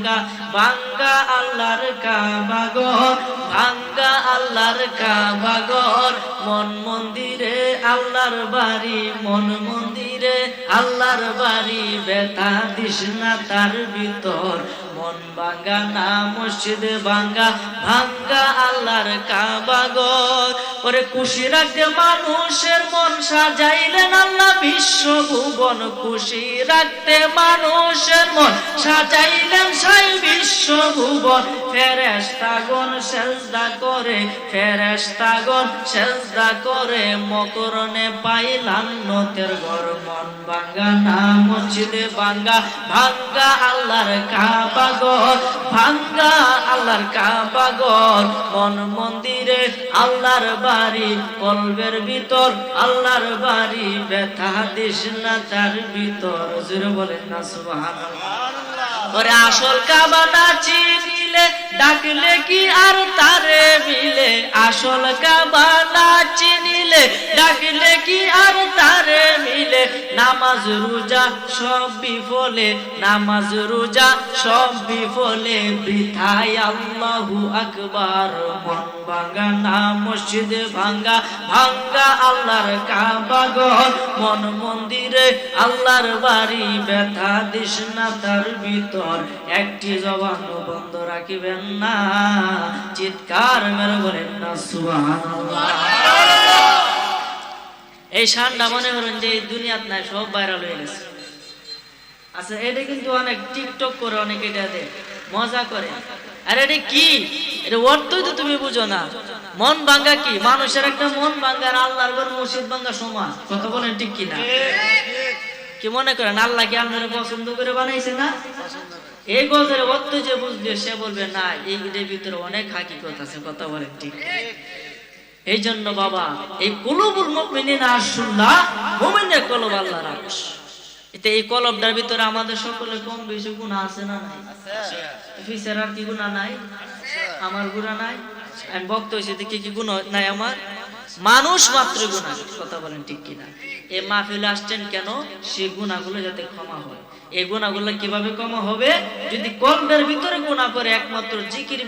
ভাঙ্গা ভাঙ্গা আল্লাহর কাবা ঘর, ভাঙ্গা আল্লাহর কাবা ঘর। মন মন্দিরে আল্লাহর বাড়ি, মন মন্দিরে আল্লাহর বাড়ি, ব্যথা দিস না তার ভিতর। মন ভাঙ্গা না মসজিদ ভাঙ্গা, ভাঙ্গা আল্লাহর কাবা ঘর। ওরে খুশি রাখতে মানুষের মন সাজাইলেন আল্লাহ বিশ্ব ভুবন, খুশি রাখতে মানুষের মন সাজাইলেন সাই বিশ্ব ভুবন। ফেরেশতাগণ সেজদা করে, ফেরেশতাগণ সেজদা করে, মকরণে পাইলাম নতের ঘর। মন ভাঙ্গা না মসজিদে ভাঙ্গা, ভাঙ্গা আল্লাহর কাবা ঘর, ভাঙ্গা আল্লাহর কাবা ঘর। মন মন্দিরে আল্লাহর বাড়ি, কলবের ভিতর আল্লাহর বাড়ি, ব্যথা দিস না তার ভিতর। জোরে বলেন না সুবহানাল্লাহ। ওরে আসল কাবা না চিনিলে ডাকলে কি আর তারে মিলে, আসল কাবা না চিনিলে ডাকলে কি আর তারে মিলে। নামাজ রোজা সব বিফলে, নামাজ রোজা সব বিফলে, বৃথায় আল্লাহু আকবার। মন ভাঙ্গা না মসজিদ ভাঙ্গা, ভাঙ্গা আল্লাহর কাবা ঘর। মন মন্দিরে আল্লাহর বাড়ি, ব্যথা দিস না তার ভিতর। একটি জবান বন্ধ রাখিবেন না, চিৎকার মেরে বলেন না সুবহানাল্লাহ। এই শানটা মনে করেন যে এই দুনিয়াত নাই, সব ভাইরাল হয়ে গেছে। আচ্ছা এটা কিন্তু অনেক টিকটক করে, অনেক এটা দেয়, মজা করে। আর এটা কি, এটা অর্থই তো তুমি বুঝো না। মন ভাঙ্গা কি, মানুষের একটা মন ভাঙ্গা আর আল্লাহর ঘর মসজিদ ভাঙ্গা সমান। কথা বলেন ঠিক কিনা? কি মনে করেন আল্লাহ কি আপনারা পছন্দ করে বানাইছে না? এই গজের অর্থ যে বুঝবে সে বলবে না এইটার ভিতরে অনেক হাকিকত আছে। কথা বলেন ঠিক? এই জন্য বাবা এই কুলুবুল মুমিনিনা আশ-শুল্লা, মুমিনের কলব আল্লাহর আরশ। এতে এই কলবটার ভিতরে আমাদের সকলের কম বেশি গুনাহ আছে না নাই? ফিসের আর কি গুনাহ নাই? আমার গুনাহ নাই? আমি বক্তা হইছি দেখি কি গুনাহ নাই আমার? মানুষ মাত্র গুনাহ। কথা বলেন ঠিক কিনা? এই মাহফিলে আসছেন কেন? সেই গুনাহগুলো যাতে ক্ষমা হয়। এই গুনাহগুলো কিভাবে ক্ষমা হবে? যদি কলবের ভিতরে গুনাহ করে একমাত্র জিকির